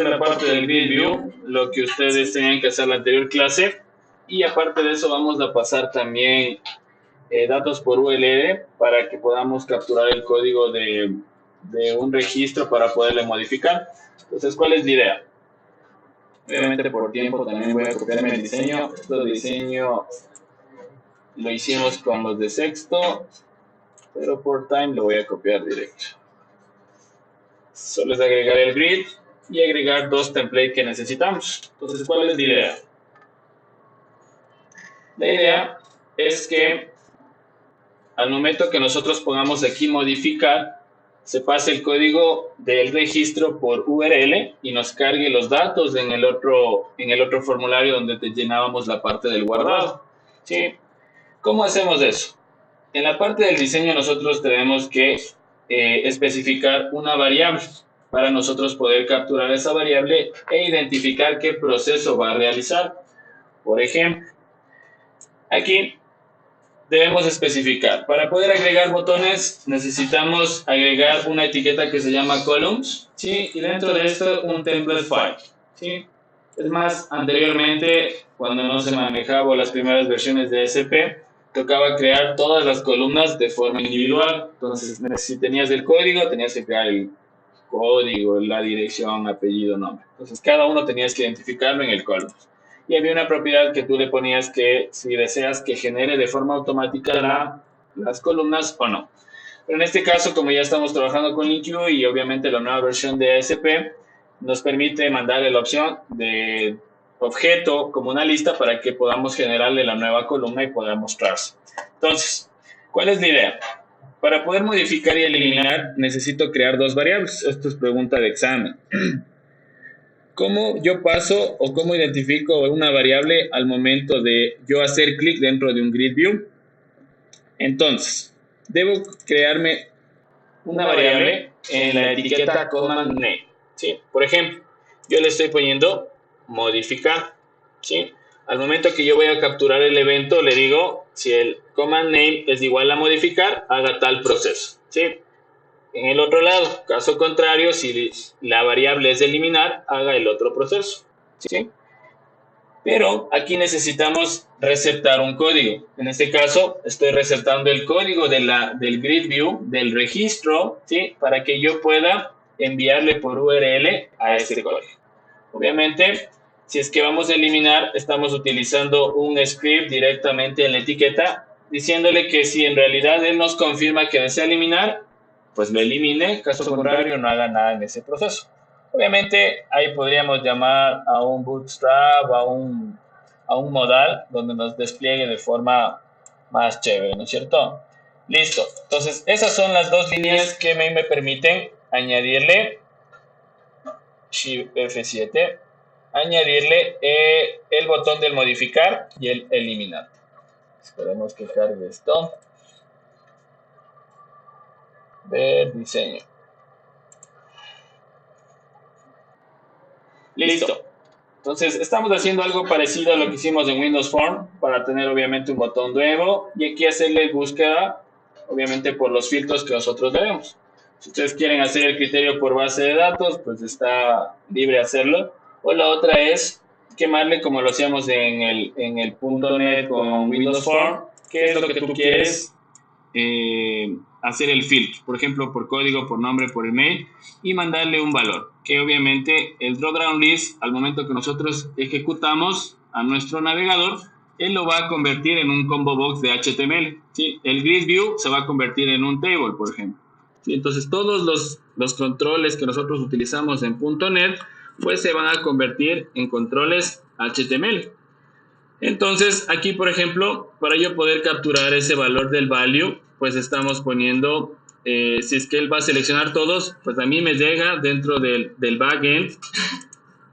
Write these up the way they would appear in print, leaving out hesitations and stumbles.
la parte del grid view, lo que ustedes tenían que hacer en la anterior clase. Y aparte de eso vamos a pasar también datos por URL para que podamos capturar el código de un registro para poderle modificar. Entonces, ¿cuál es la idea? Obviamente por tiempo también voy a copiarme el diseño. Este diseño lo hicimos con los de sexto, pero por time lo voy a copiar directo. Solo es agregar el grid y agregar dos templates que necesitamos. Entonces, ¿cuál es la idea? La idea es que al momento que nosotros pongamos aquí modificar, se pase el código del registro por URL y nos cargue los datos en el otro formulario donde te llenábamos la parte del guardado. ¿Sí? ¿Cómo hacemos eso? En la parte del diseño nosotros tenemos que especificar una variable para nosotros poder capturar esa variable e identificar qué proceso va a realizar. Por ejemplo, aquí debemos especificar. Para poder agregar botones necesitamos agregar una etiqueta que se llama columns, ¿sí? Y dentro de esto un template file, ¿sí? Es más, anteriormente cuando no se manejaba las primeras versiones de SP, tocaba crear todas las columnas de forma individual. Entonces, si tenías el código, tenías que crear el código, la dirección, apellido, nombre. Entonces, cada uno tenías que identificarlo en el columns. Y había una propiedad que tú le ponías que si deseas que genere de forma automática las columnas o no. Pero en este caso, como ya estamos trabajando con LinkU y obviamente la nueva versión de ASP nos permite mandarle la opción de objeto como una lista para que podamos generarle la nueva columna y poder mostrarse. Entonces, ¿cuál es la idea? Para poder modificar y eliminar necesito crear dos variables. Esto es pregunta de examen. ¿Cómo yo paso o cómo identifico una variable al momento de yo hacer clic dentro de un grid view? Entonces, debo crearme una variable en la etiqueta command name, ¿sí? Por ejemplo, yo le estoy poniendo modificar, ¿sí? Al momento que yo voy a capturar el evento, le digo, si el command name es igual a modificar, haga tal proceso, ¿sí? En el otro lado, caso contrario, si la variable es eliminar, haga el otro proceso, ¿sí? Pero aquí necesitamos receptar un código. En este caso, estoy receptando el código del grid view, del registro, ¿sí? Para que yo pueda enviarle por URL a este código. Obviamente, si es que vamos a eliminar, estamos utilizando un script directamente en la etiqueta, diciéndole que si en realidad él nos confirma que desea eliminar, pues lo elimine, caso contrario no haga nada en ese proceso. Obviamente ahí podríamos llamar a un bootstrap, a un modal donde nos despliegue de forma más chévere, ¿no es cierto? Listo, entonces esas son las dos líneas que me permiten añadirle Shift F7, añadirle el botón del modificar y el eliminar. Esperemos que cargue esto. Ver diseño. Listo. Entonces estamos haciendo algo parecido a lo que hicimos en Windows Form para tener obviamente un botón nuevo y aquí hacerle búsqueda obviamente por los filtros que nosotros debemos. Si ustedes quieren hacer el criterio por base de datos, pues está libre hacerlo. O la otra es quemarle como lo hacíamos en el .NET con Windows Form, que es lo que tú quieres hacer el filtro, por ejemplo, por código, por nombre, por email, y mandarle un valor, que obviamente el dropdown list, al momento que nosotros ejecutamos a nuestro navegador, él lo va a convertir en un combo box de HTML, ¿sí? El grid view se va a convertir en un table, por ejemplo, ¿sí? Entonces todos los controles que nosotros utilizamos en .NET, pues se van a convertir en controles HTML. Entonces, aquí, por ejemplo, para yo poder capturar ese valor del value, pues estamos poniendo, si es que él va a seleccionar todos, pues a mí me llega dentro del backend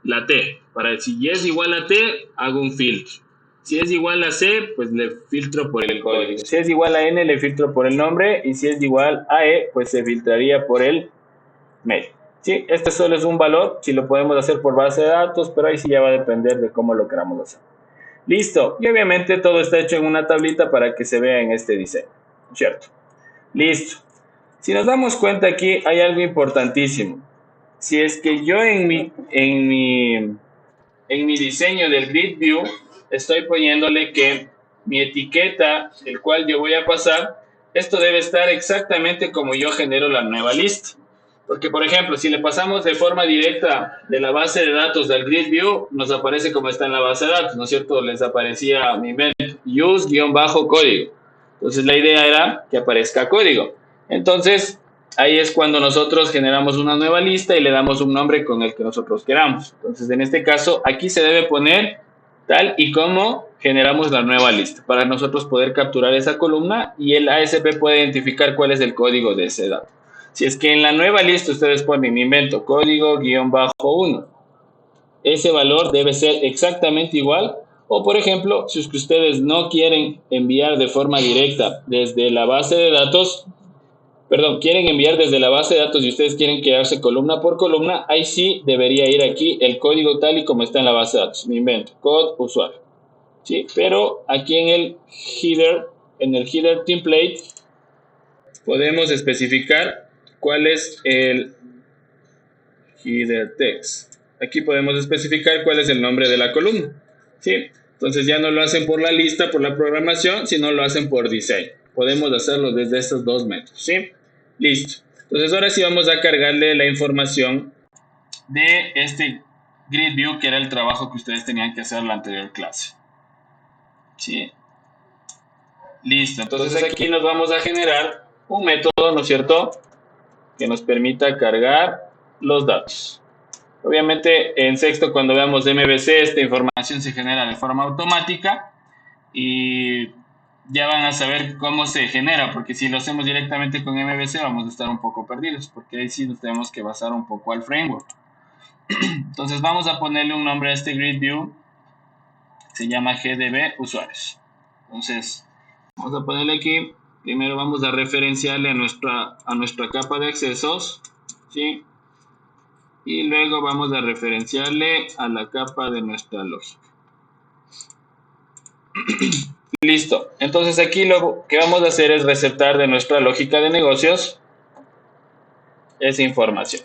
la T. Para si es igual a T, hago un filtro. Si es igual a C, pues le filtro por el código. Si es igual a N, le filtro por el nombre. Y si es igual a E, pues se filtraría por el mail. Sí, este solo es un valor. Si lo podemos hacer por base de datos, pero ahí sí ya va a depender de cómo lo queramos hacer. Listo, y obviamente todo está hecho en una tablita para que se vea en este diseño, ¿cierto? Listo. Si nos damos cuenta aquí hay algo importantísimo. si es que yo en mi diseño del grid view estoy poniéndole que mi etiqueta, el cual yo voy a pasar, esto debe estar exactamente como yo genero la nueva lista. Porque, por ejemplo, si le pasamos de forma directa de la base de datos del grid view, nos aparece como está en la base de datos, ¿no es cierto? Les aparecía, mi invento, use-código. Entonces, la idea era que aparezca código. Entonces, ahí es cuando nosotros generamos una nueva lista y le damos un nombre con el que nosotros queramos. Entonces, en este caso, aquí se debe poner tal y como generamos la nueva lista para nosotros poder capturar esa columna y el ASP puede identificar cuál es el código de ese dato. Si es que en la nueva lista ustedes ponen, me invento, código-1, ese valor debe ser exactamente igual. O, por ejemplo, si es que ustedes no quieren enviar de forma directa desde la base de datos, quieren enviar desde la base de datos y ustedes quieren quedarse columna por columna, ahí sí debería ir aquí el código tal y como está en la base de datos. Me invento, code usuario. ¿Sí? Pero aquí en el header template, podemos especificar cuál es el header text. Aquí podemos especificar cuál es el nombre de la columna. ¿Sí? Entonces ya no lo hacen por la lista, por la programación, sino lo hacen por diseño. Podemos hacerlo desde estos dos métodos. ¿Sí? Listo. Entonces ahora sí vamos a cargarle la información de este grid view, que era el trabajo que ustedes tenían que hacer en la anterior clase. ¿Sí? Listo. Entonces aquí nos vamos a generar un método, ¿no es cierto?, que nos permita cargar los datos. Obviamente en sexto, cuando veamos MVC, esta información se genera de forma automática y ya van a saber cómo se genera, porque si lo hacemos directamente con MVC vamos a estar un poco perdidos, porque ahí sí nos tenemos que basar un poco al framework. Entonces vamos a ponerle un nombre a este grid view, se llama GDB usuarios. Entonces vamos a ponerle aquí, primero vamos a referenciarle a nuestra capa de accesos, ¿sí? Y luego vamos a referenciarle a la capa de nuestra lógica. Listo. Entonces aquí lo que vamos a hacer es receptar de nuestra lógica de negocios esa información,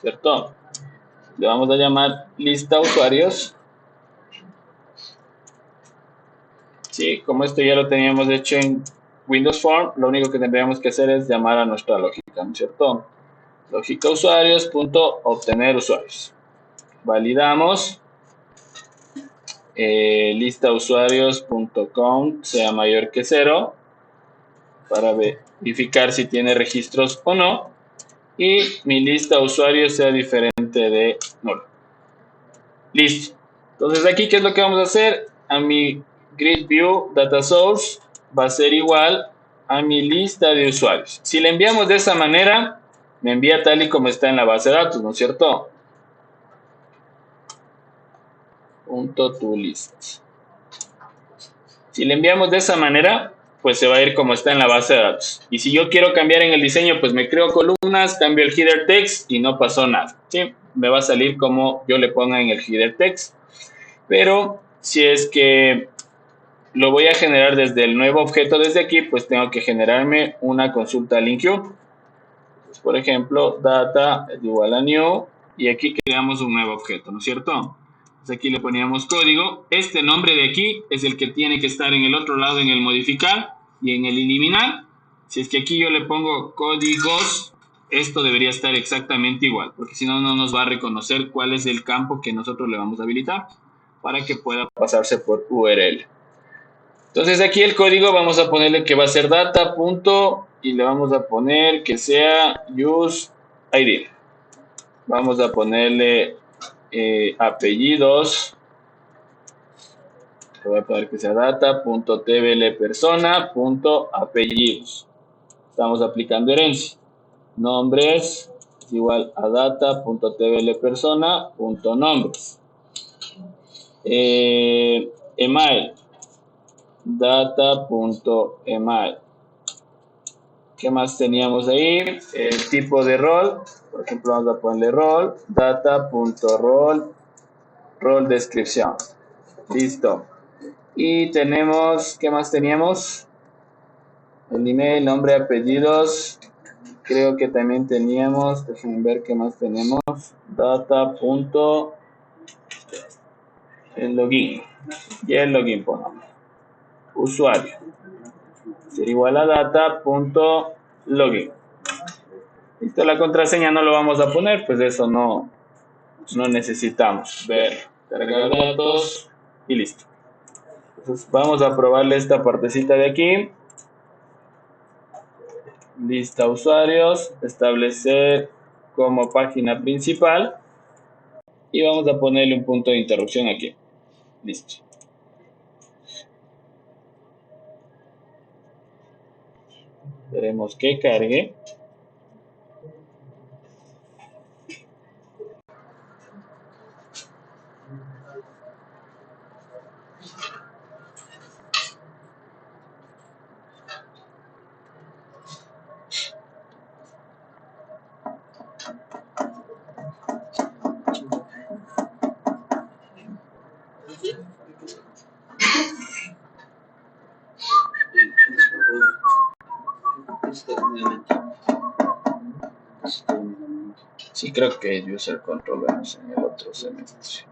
¿cierto? Le vamos a llamar lista usuarios. Sí, como esto ya lo teníamos hecho en Windows Form, lo único que tendríamos que hacer es llamar a nuestra lógica, ¿no es cierto? Lógica usuarios.obtener usuarios. Validamos. Lista usuarios.count sea mayor que 0 para verificar si tiene registros o no, y mi lista usuarios sea diferente de 0. Listo. Entonces aquí, ¿qué es lo que vamos a hacer? A mi grid view data source va a ser igual a mi lista de usuarios. Si le enviamos de esa manera, me envía tal y como está en la base de datos, ¿no es cierto? .toList. Si le enviamos de esa manera, pues se va a ir como está en la base de datos. Y si yo quiero cambiar en el diseño, pues me creo columnas, cambio el header text y no pasó nada. ¿Sí? Me va a salir como yo le ponga en el header text. Pero si es que lo voy a generar desde el nuevo objeto desde aquí, pues tengo que generarme una consulta link queue. Pues, por ejemplo, data es igual a new y aquí creamos un nuevo objeto, ¿no es cierto? Aquí le poníamos código. Este nombre de aquí es el que tiene que estar en el otro lado en el modificar y en el eliminar. Si es que aquí yo le pongo códigos, esto debería estar exactamente igual, porque si no, no nos va a reconocer cuál es el campo que nosotros le vamos a habilitar para que pueda pasarse por URL. Entonces aquí el código vamos a ponerle que va a ser data. Y le vamos a poner que sea use ID. Vamos a ponerle apellidos, voy a poner que sea data.tblpersona.apellidos. Estamos aplicando herencia. Nombres es igual a data.tblpersona.nombres. Email, data.email. ¿Qué más teníamos ahí? El tipo de rol, por ejemplo, vamos a ponerle rol, data.rol, rol descripción. Listo. Y tenemos, ¿qué más teníamos? El email, nombre, apellidos, creo que también teníamos, déjenme ver qué más tenemos, el login, y el login pongamos, usuario, será igual a data.login. Listo, la contraseña no lo vamos a poner, pues eso no necesitamos. Ver, cargar datos y listo. Entonces vamos a probarle esta partecita de aquí. Lista usuarios, establecer como página principal y vamos a ponerle un punto de interrupción aquí. Listo. Esperemos que cargue. Sí, creo que user control vemos en el otro semestre.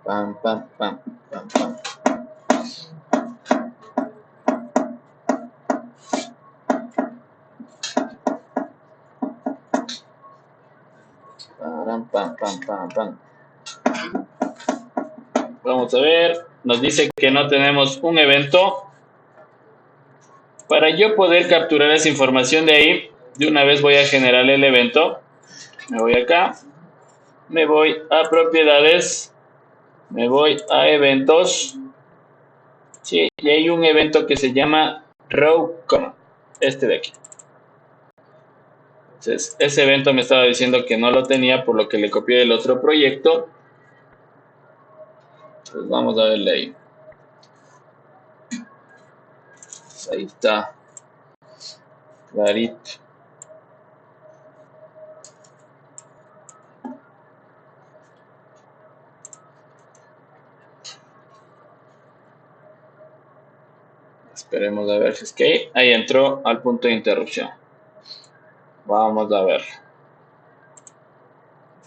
Pam, pam, pam, pam, pam. Pam, pam, pam, pam, pam. Vamos a ver, nos dice que no tenemos un evento. Para yo poder capturar esa información de ahí, de una vez voy a generar el evento. Me voy acá, me voy a propiedades, me voy a eventos. Sí, y hay un evento que se llama row command, este de aquí. Entonces, ese evento me estaba diciendo que no lo tenía, por lo que le copié del otro proyecto. Entonces, vamos a verle ahí. Pues ahí está. Clarito. Esperemos a ver si es que ahí entró al punto de interrupción. Vamos a ver.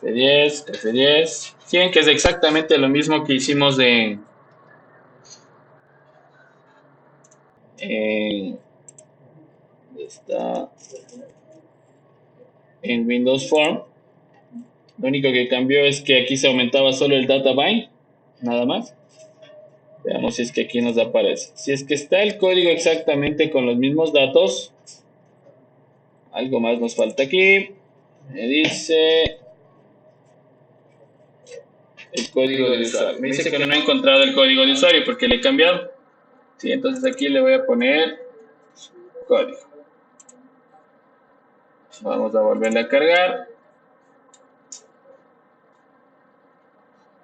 F10, F10. Tienen que es exactamente lo mismo que hicimos en Windows Form. Lo único que cambió es que aquí se aumentaba solo el data bind, nada más. Veamos si es que aquí nos aparece. Si es que está el código exactamente con los mismos datos, algo más nos falta aquí. Me dice el código de usuario. Me dice que no he encontrado el código de usuario porque le he cambiado. Sí, entonces aquí le voy a poner código. Vamos a volverle a cargar.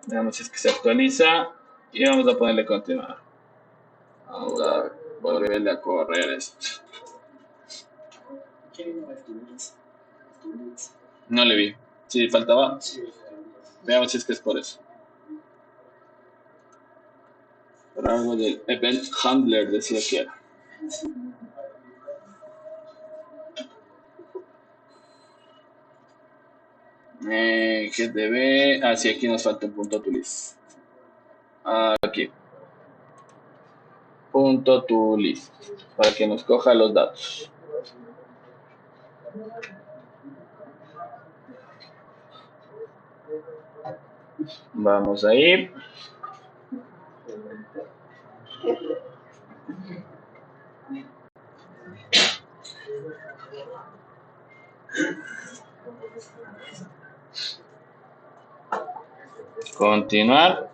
Veamos si es que se actualiza. Y vamos a ponerle continuar. Vamos a volverle a correr esto. No le vi. Sí, faltaba. Veamos si es que es por eso. Por algo del event handler decía que era. GDB. Ah, sí, aquí nos falta un punto to list. Aquí. Punto to list. Para que nos coja los datos. Vamos a ir. Continuar.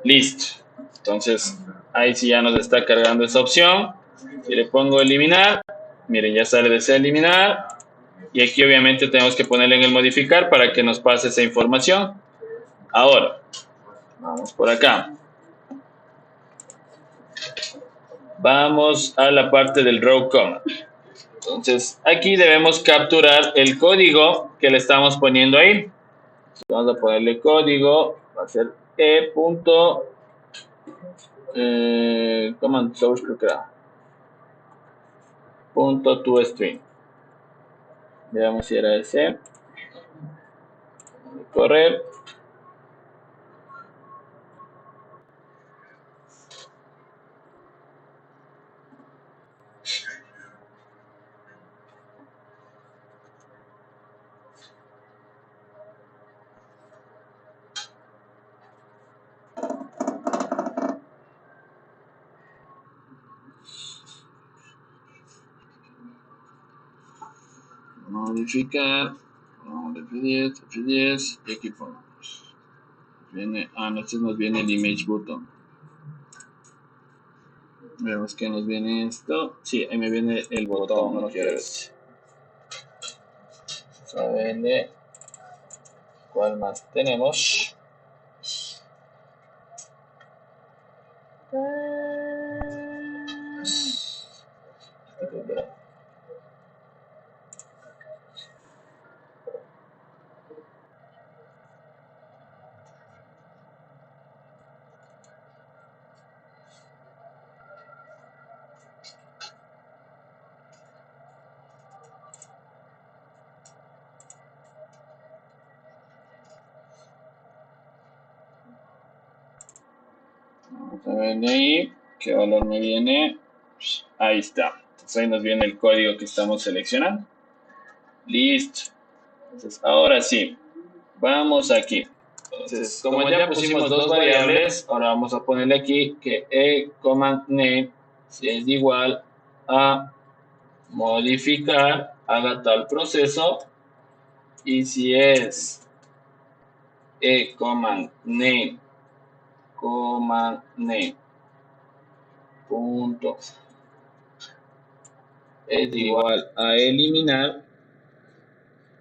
Listo. Entonces, ahí sí ya nos está cargando esa opción. Si le pongo eliminar, miren, ya sale desea eliminar. Y aquí obviamente tenemos que ponerle en el modificar para que nos pase esa información. Ahora, Vamos por acá. Vamos a la parte del row command. Entonces, aquí debemos capturar el código que le estamos poniendo ahí. Vamos a ponerle código, va a ser command source, creo que era, punto toString. Veamos si era ese. Correr. Modificar. F10, y aquí ponemos. Viene, entonces nos viene el image button. Veamos que nos viene esto. Sí, ahí me viene el botón, no quiero ese. Vamos a verle cuál más tenemos. Vamos a ver de ahí qué valor me viene. Ahí está. Entonces ahí nos viene el código que estamos seleccionando. Listo. Entonces ahora sí, vamos aquí. Entonces, como ya pusimos dos variables, ahora vamos a ponerle aquí que e-name si es igual a modificar, haga tal proceso, y si es e-name punto es igual a eliminar,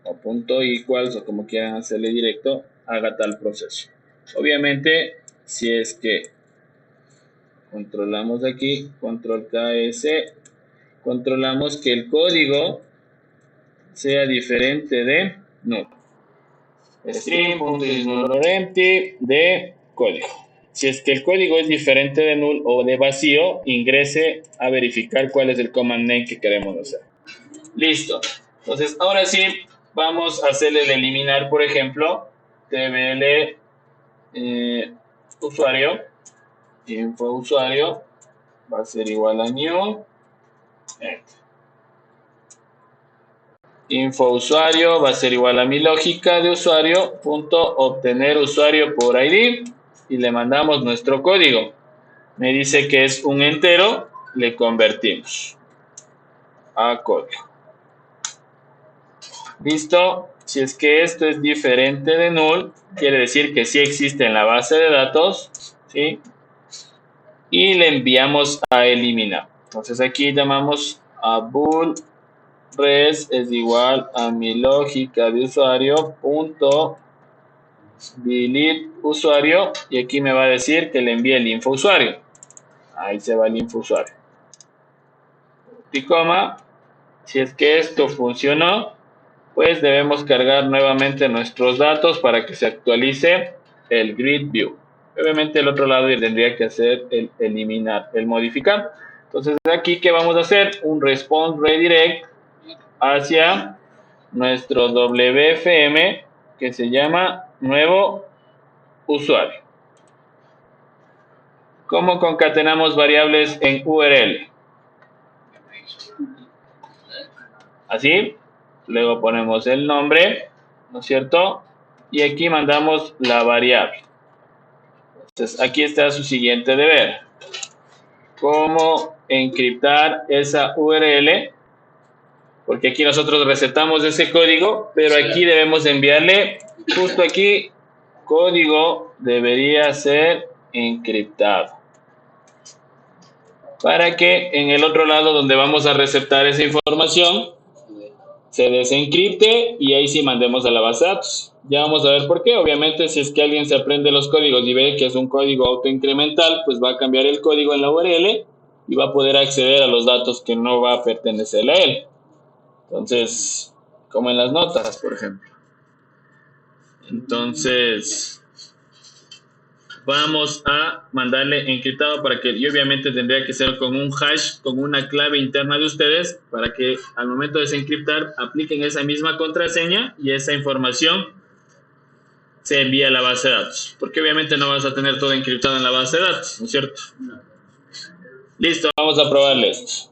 o punto equals, o como quieran hacerle directo, haga tal proceso. Obviamente, si es que controlamos aquí, control KS, controlamos que el código sea diferente de null. String.isNullOrEmpty de código. Si es que el código es diferente de null o de vacío, ingrese a verificar cuál es el command name que queremos hacer. Listo. Entonces, ahora sí, vamos a hacerle el eliminar, por ejemplo, tbl usuario, info usuario, va a ser igual a new, info usuario va a ser igual a mi lógica de usuario, punto obtener usuario por ID, y le mandamos nuestro código. Me dice que es un entero, le convertimos a código. Listo. Si es que esto es diferente de null, quiere decir que sí existe en la base de datos, ¿sí? Y le enviamos a eliminar. Entonces aquí llamamos a bool res es igual a mi lógica de usuario punto delete usuario, y aquí me va a decir que le envíe el info usuario. Ahí se va el info usuario. Y coma, si es que esto funcionó, pues debemos cargar nuevamente nuestros datos para que se actualice el grid view. Obviamente el otro lado tendría que hacer el eliminar, el modificar. Entonces aquí, ¿qué vamos a hacer? Un response redirect hacia nuestro WFM que se llama nuevo usuario. ¿Cómo concatenamos variables en URL? Así, luego ponemos el nombre, ¿no es cierto? Y aquí mandamos la variable. Entonces, aquí está su siguiente deber. ¿Cómo encriptar esa URL? Porque aquí nosotros resetamos ese código, pero aquí debemos enviarle, justo aquí, código debería ser encriptado. Para que en el otro lado donde vamos a receptar esa información, se desencripte y ahí sí mandemos a la base de datos. Ya vamos a ver por qué. Obviamente, si es que alguien se aprende los códigos y ve que es un código autoincremental, pues va a cambiar el código en la URL y va a poder acceder a los datos que no va a pertenecer a él. Entonces, como en las notas, por ejemplo. Entonces, vamos a mandarle encriptado para que, y obviamente tendría que ser con un hash, con una clave interna de ustedes, para que al momento de desencriptar apliquen esa misma contraseña y esa información se envía a la base de datos. Porque obviamente no vas a tener todo encriptado en la base de datos, ¿no es cierto? Listo, vamos a probarle esto.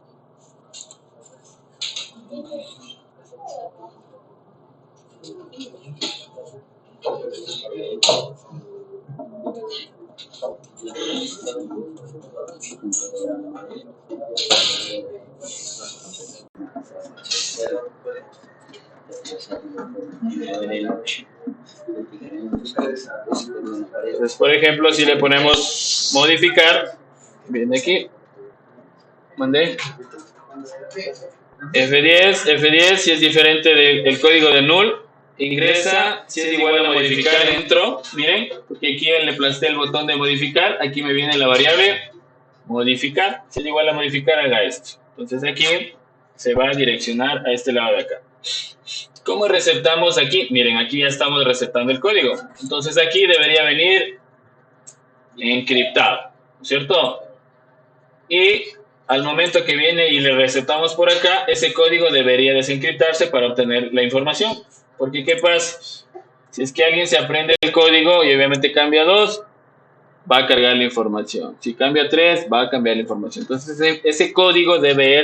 Entonces, por ejemplo, si le ponemos modificar, viene aquí, mandé F10, si es diferente del código de null, ingresa, si es igual a modificar, entro, miren, porque aquí le aplasté el botón de modificar, aquí me viene la variable modificar, si es igual a modificar, haga esto. Entonces aquí se va a direccionar a este lado de acá. ¿Cómo resetamos aquí? Miren, aquí ya estamos resetando el código. Entonces aquí debería venir encriptado, ¿cierto? Y al momento que viene y le resetamos por acá, ese código debería desencriptarse para obtener la información. Porque ¿qué pasa? Si es que alguien se aprende el código y obviamente cambia 2, va a cargar la información. Si cambia 3, va a cambiar la información. Entonces ese código debe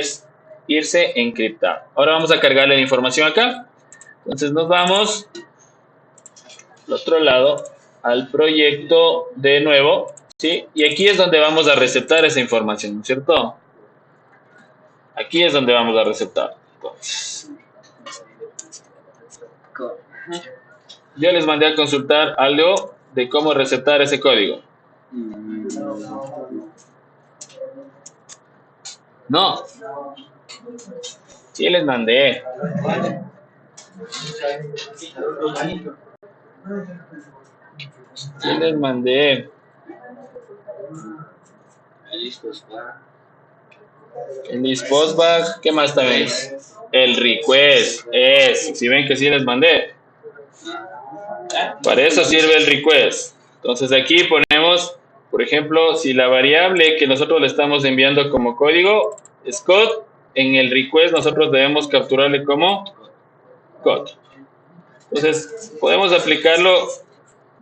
irse encriptado. Ahora vamos a cargarle la información acá. Entonces nos vamos al otro lado, al proyecto de nuevo, ¿sí? Y aquí es donde vamos a resetar esa información, ¿no es cierto? Aquí es donde vamos a resetar. Entonces, yo les mandé a consultar algo de cómo resetar ese código. No. Sí les mandé. Sí les mandé. El dispostback, ¿qué más también? El request, si ven que sí les mandé. Para eso sirve el request. Entonces aquí ponemos, por ejemplo, si la variable que nosotros le estamos enviando como código es code, en el request nosotros debemos capturarle como code. Entonces podemos aplicarlo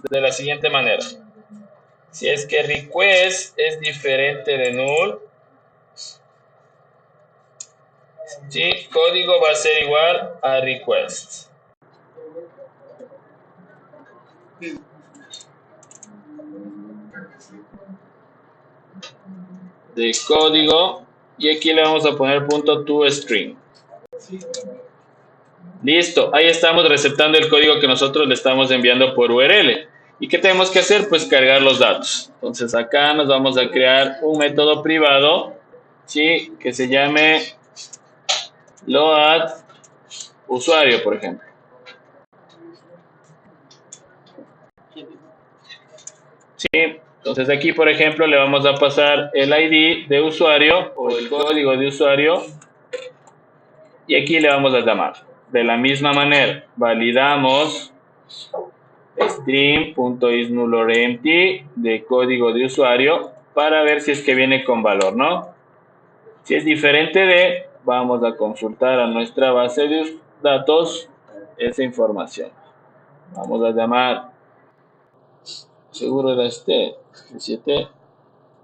de la siguiente manera. Si es que request es diferente de null, ¿sí? Código va a ser igual a request. De código, y aquí le vamos a poner punto toString. Listo, ahí estamos resetando el código que nosotros le estamos enviando por URL. ¿Y qué tenemos que hacer? Pues cargar los datos. Entonces acá nos vamos a crear un método privado, ¿sí? Que se llame load usuario, por ejemplo. ¿Sí? Entonces aquí, por ejemplo, le vamos a pasar el ID de usuario o el código de usuario y aquí le vamos a llamar. De la misma manera, validamos string.isNullOrEmpty de código de usuario para ver si es que viene con valor, ¿no? Si es diferente de, vamos a consultar a nuestra base de datos esa información. Vamos a llamar, seguro era este 7,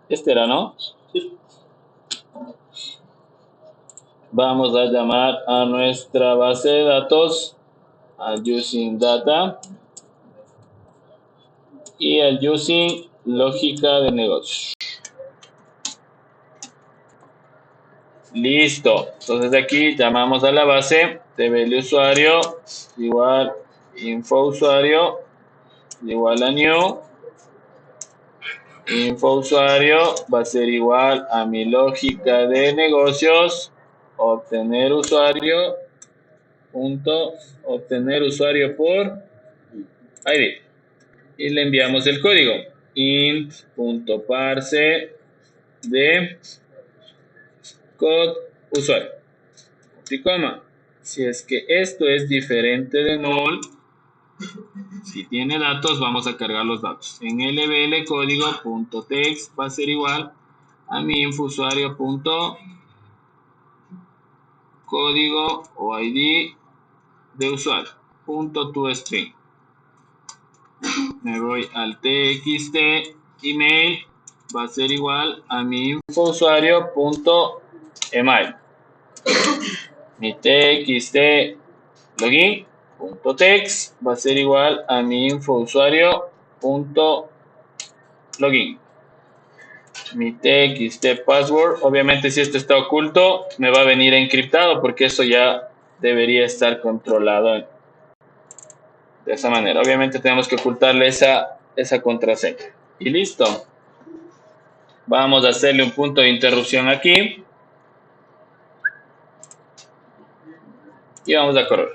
este era, ¿no? Sí. Vamos a llamar a nuestra base de datos, al using data y al using lógica de negocio. Listo. Entonces aquí llamamos a la base tbl usuario igual info usuario igual a new. Info usuario va a ser igual a mi lógica de negocios, obtener usuario punto obtener usuario por ID y le enviamos el código int.parse de code usuario y coma. Si es que esto es diferente de null, si tiene datos, vamos a cargar los datos. En lbl código.text va a ser igual a mi infousuario punto código o ID de usuario punto toString. Me voy al txt email, va a ser igual a mi infousuario punto email. Mi txt login punto text va a ser igual a mi infousuario punto login. Mi txt password, obviamente si esto está oculto me va a venir encriptado porque eso ya debería estar controlado de esa manera. Obviamente tenemos que ocultarle esa contraseña y listo. Vamos a hacerle un punto de interrupción aquí y vamos a correr.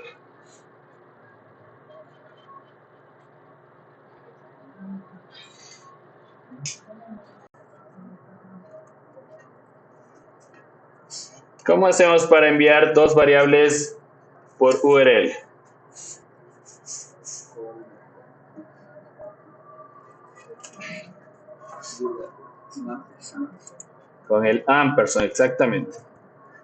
¿Cómo hacemos para enviar dos variables por URL? Con el ampersand, exactamente.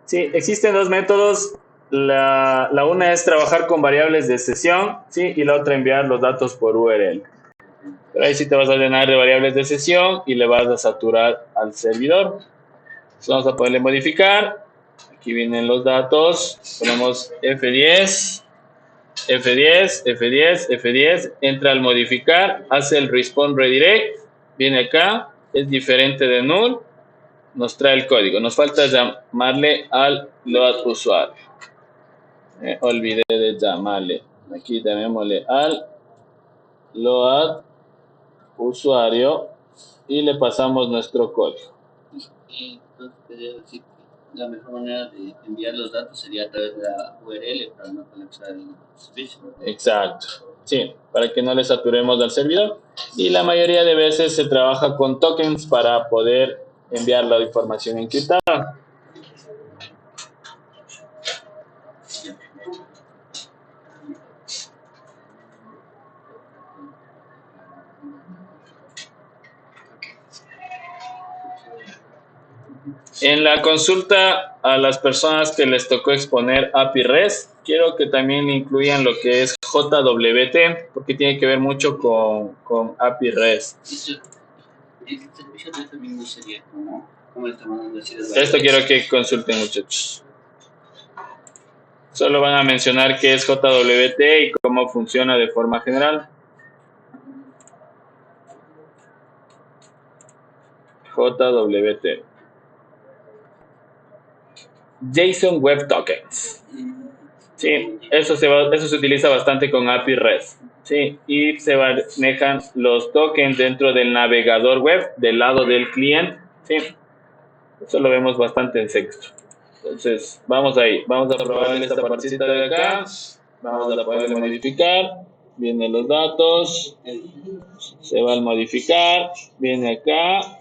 Sí, existen dos métodos. La una es trabajar con variables de sesión, ¿sí? Y la otra enviar los datos por URL. Pero ahí sí te vas a llenar de variables de sesión y le vas a saturar al servidor. Entonces vamos a poderle modificar. Aquí vienen los datos. Ponemos F10, F10, F10, F10. Entra al modificar, hace el respawn redirect. Viene acá, es diferente de null. Nos trae el código. Nos falta llamarle al load usuario. Olvidé de llamarle. Aquí llamémosle al load usuario y le pasamos nuestro código. Entonces quería decir que la mejor manera de enviar los datos sería a través de la URL para no colapsar el servicio. Exacto. Sí, para que no le saturemos al servidor. Y la mayoría de veces se trabaja con tokens para poder enviar la información encriptada. En la consulta a las personas que les tocó exponer API REST, quiero que también incluyan lo que es JWT, porque tiene que ver mucho con API REST. Este servicio también no sería como el tamaño de Esto quiero que consulten, muchachos. Solo van a mencionar qué es JWT y cómo funciona de forma general. JWT. JSON Web Tokens. Sí, eso se utiliza bastante con API REST. Sí, y se manejan los tokens dentro del navegador web del lado del cliente. Sí, eso lo vemos bastante en Sexto. Entonces, vamos ahí. Vamos a probar esta partecita de acá. Vamos a poder modificar. Vienen los datos. Se va a modificar. Viene acá.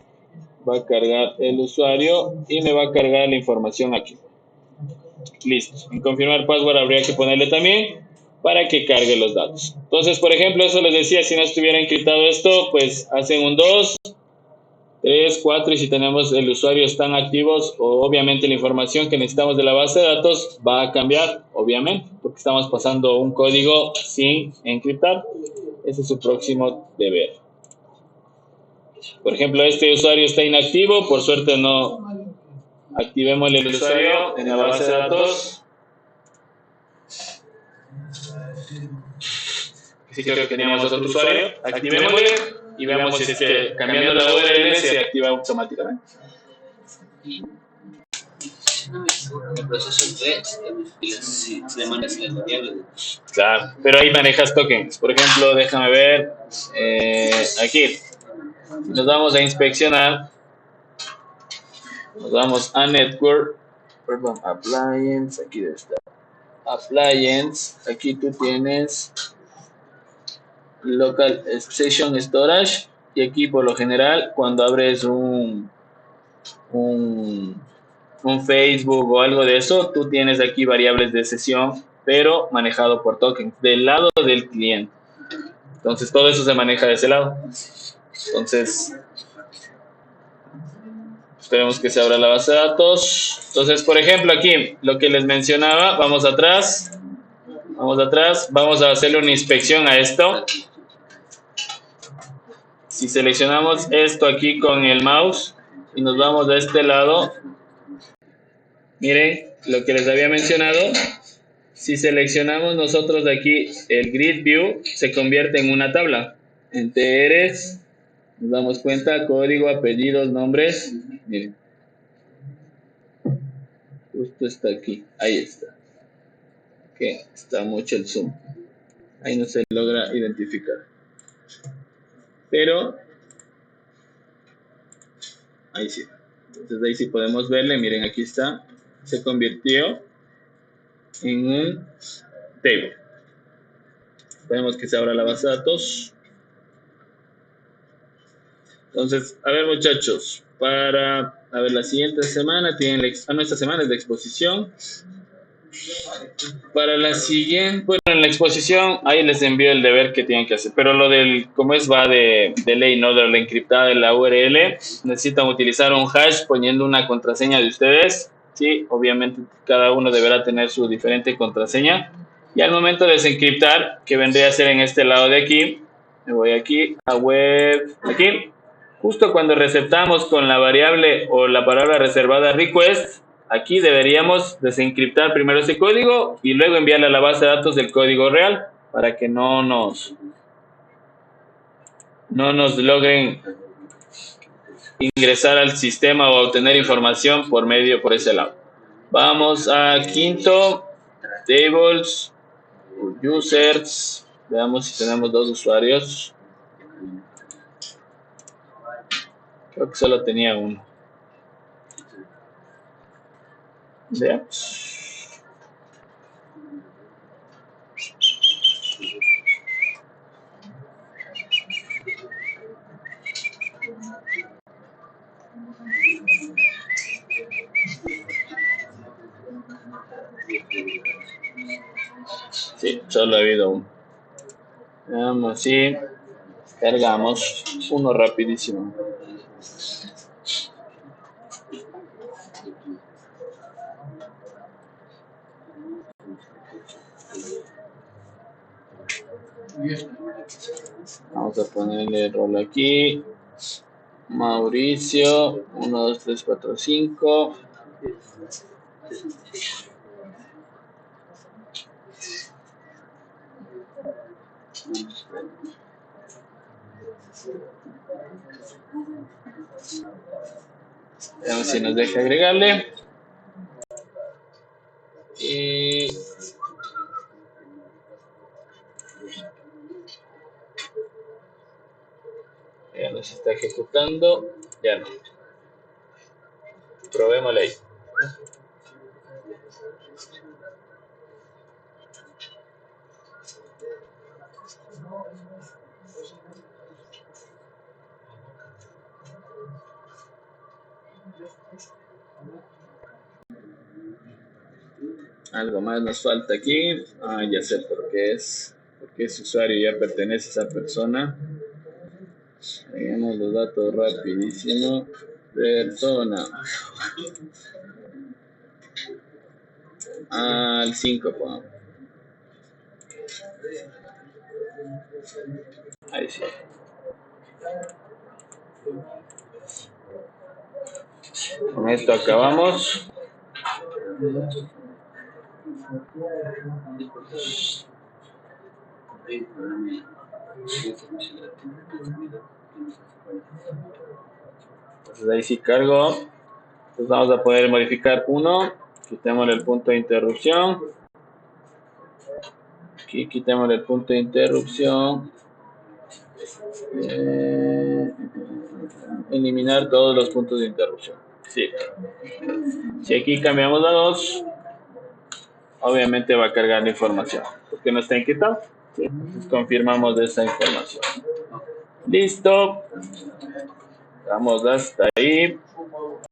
Va a cargar el usuario y me va a cargar la información aquí. Listo. En confirmar password habría que ponerle también para que cargue los datos. Entonces, por ejemplo, eso les decía, si no estuviera encriptado esto, pues hacen un 2, 3, 4 y si tenemos el usuario están activos, obviamente la información que necesitamos de la base de datos va a cambiar, obviamente, porque estamos pasando un código sin encriptar. Ese es su próximo deber. Por ejemplo, este usuario está inactivo, por suerte no activemos el usuario en la base de datos. Sí, creo que teníamos otro usuario. Activémosle y veamos si es que cambiando la URL se activa automáticamente. El proceso es de manejas las variables. Claro, pero ahí manejas tokens. Por ejemplo, déjame ver aquí. Nos vamos a inspeccionar. Nos vamos a Network. Perdón, Appliance. Aquí debe estar. appliance, aquí tú tienes local session storage, y aquí por lo general cuando abres un, un Facebook o algo de eso, tú tienes aquí variables de sesión, pero manejado por tokens, del lado del cliente. Entonces todo eso se maneja de ese lado. Entonces, esperemos que se abra la base de datos. Entonces, por ejemplo, aquí lo que les mencionaba, vamos atrás, vamos a hacerle una inspección a esto. Si seleccionamos esto aquí con el mouse y nos vamos a este lado, miren lo que les había mencionado. Si seleccionamos nosotros de aquí el grid view, se convierte en una tabla. En TRs, nos damos cuenta, código, apellidos, nombres. Miren, justo está aquí, ahí está. Que está mucho el zoom. Ahí no se logra identificar. Pero ahí sí. Entonces ahí sí podemos verle, miren, aquí está. Se convirtió en un table. Esperemos que se abra la base de datos. Entonces, a ver muchachos, a ver, la siguiente semana tienen esta semana es de exposición. Para la siguiente, bueno, en la exposición ahí les envío el deber que tienen que hacer, pero lo del, como es va de ley, ¿no? De la encriptada de la URL, necesitan utilizar un hash poniendo una contraseña de ustedes, ¿sí? Obviamente cada uno deberá tener su diferente contraseña, y al momento de desencriptar, que vendría a ser en este lado de aquí, me voy aquí a web, aquí, justo cuando receptamos con la variable o la palabra reservada request, aquí deberíamos desencriptar primero ese código y luego enviarle a la base de datos del código real para que no nos logren ingresar al sistema o obtener información por ese lado. Vamos a quinto, tables, users, veamos si tenemos dos usuarios. Creo que solo tenía uno. Veamos. Sí, solo ha habido uno. Veamos si cargamos uno rapidísimo. Vamos a ponerle el rol aquí. Mauricio, 1, 2, 3, 4, 5. Veamos si nos deja agregarle. Y ya nos está ejecutando. Ya no. Probémosle ahí. Algo más nos falta aquí. Ya sé por qué es. Porque ese usuario ya pertenece a esa persona. Veamos los datos rapidísimo. Persona. Al 5, pongamos. Ahí sí. Con esto acabamos. Entonces ahí sí cargo. Entonces vamos a poder modificar uno. Quitémosle el punto de interrupción. Aquí quitémosle el punto de interrupción. Eliminar todos los puntos de interrupción. Sí. Si aquí cambiamos a 2. obviamente va a cargar la información, porque no está encriptado. ¿Sí? Entonces confirmamos de esa información. Listo. Vamos hasta ahí.